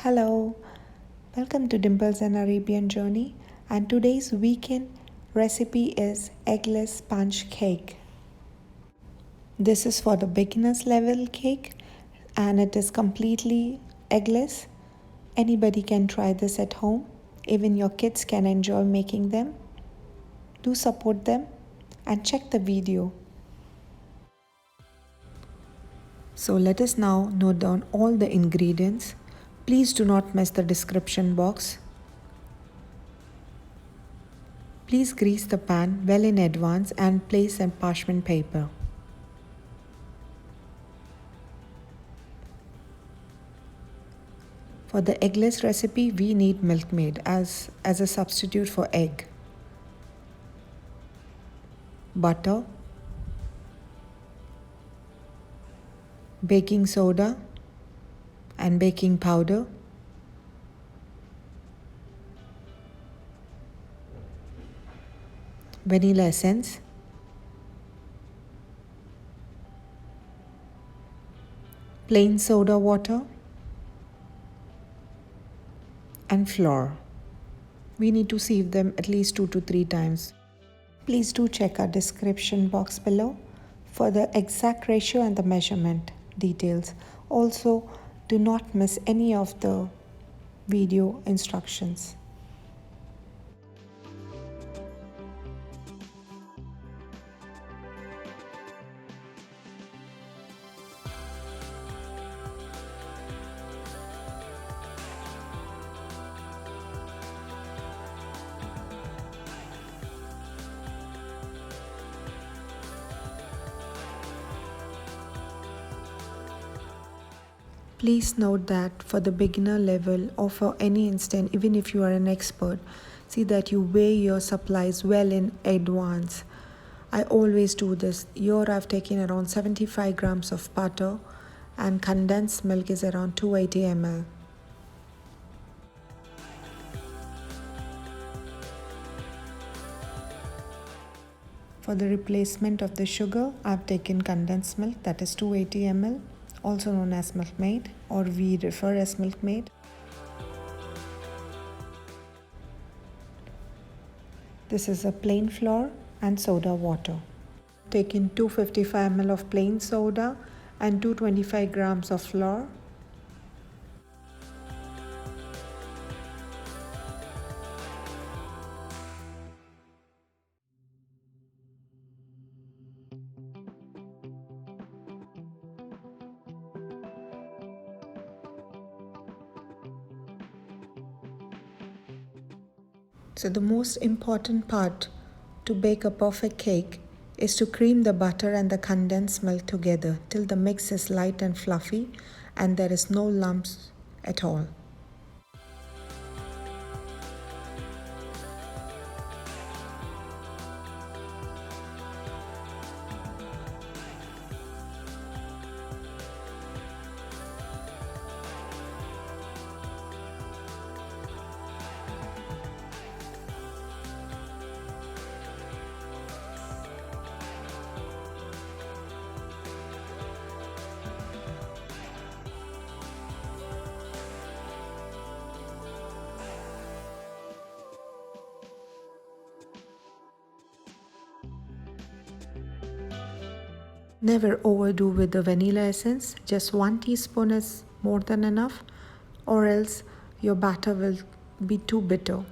Hello, welcome to Dimple's and Arabian journey. And today's weekend recipe is eggless sponge cake. This is for the beginners level cake and it is completely eggless. Anybody can try this at home. Even your kids can enjoy making them. Do support them and check the video. So let us now note down all the ingredients. Please do not miss the description box. Please grease the pan well in advance and place a parchment paper. For the eggless recipe, we need Milkmaid as a substitute for egg. Butter, baking soda and baking powder, vanilla essence, plain soda water, and flour. We need to sieve them at least 2 to 3 times. Please do check our description box below for the exact ratio and the measurement details. Also, do not miss any of the video instructions. Please note that for the beginner level or for any instant, even if you are an expert, see that you weigh your supplies well in advance. I always do this. Here I've taken around 75 grams of butter and condensed milk is around 280 ml. For the replacement of the sugar, I've taken condensed milk, that is 280 ml. Also known as Milkmaid, or we refer as Milkmaid. This is a plain flour and soda water. Taken 255 ml of plain soda and 225 grams of flour. So the most important part to bake a perfect cake is to cream the butter and the condensed milk together till the mix is light and fluffy and there is no lumps at all. Never overdo with the vanilla essence, just 1 teaspoon is more than enough, or else your batter will be too bitter.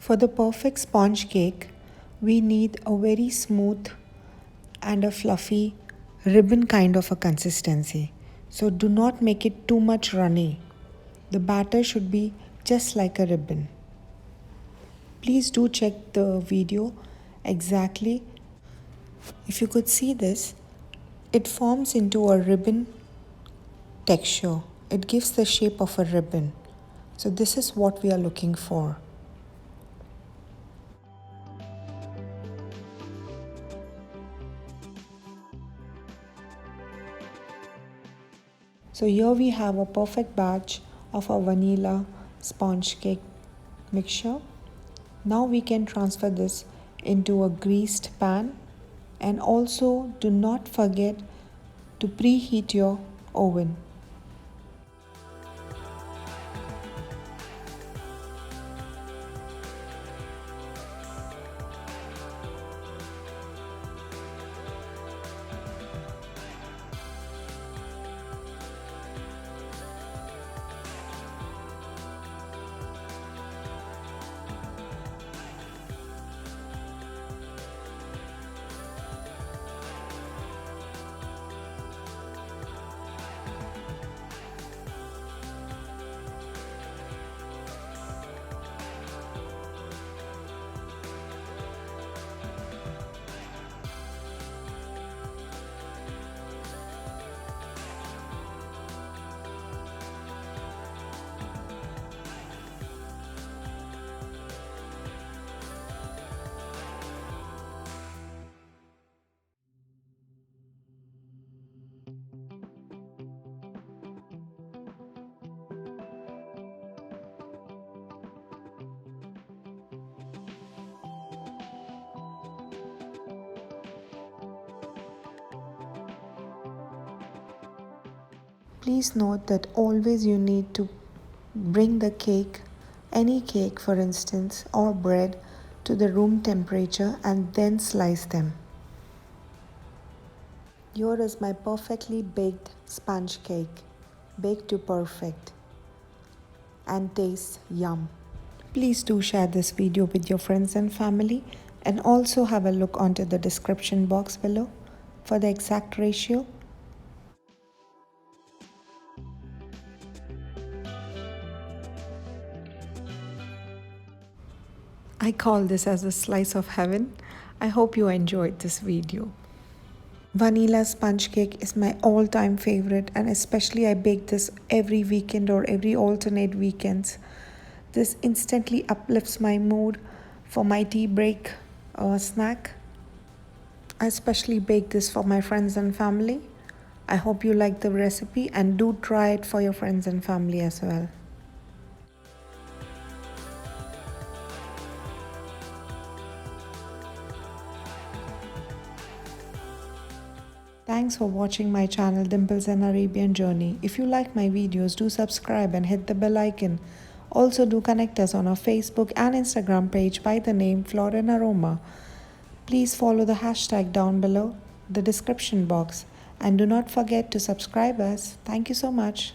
For the perfect sponge cake, we need a very smooth and a fluffy ribbon kind of a consistency. So do not make it too much runny. The batter should be just like a ribbon. Please do check the video exactly. If you could see this, it forms into a ribbon texture. It gives the shape of a ribbon. So this is what we are looking for. So here we have a perfect batch of a vanilla sponge cake mixture. Now we can transfer this into a greased pan, and also do not forget to preheat your oven. Please note that always you need to bring the cake, any cake for instance, or bread to the room temperature and then slice them. Here is my perfectly baked sponge cake, baked to perfect and tastes yum. Please do share this video with your friends and family, and also have a look onto the description box below for the exact ratio. I call this as a slice of heaven. I hope you enjoyed this video. Vanilla sponge cake is my all-time favorite, and especially I bake this every weekend or every alternate weekends. This instantly uplifts my mood for my tea break snack. I especially bake this for my friends and family. I hope you like the recipe and do try it for your friends and family as well. Thanks for watching my channel Dimples and Arabian Journey. If you like my videos, do subscribe and hit the bell icon. Also do connect us on our Facebook and Instagram page by the name flouraroma. Please follow the hashtag down below the description box, and do not forget to subscribe us. Thank you so much.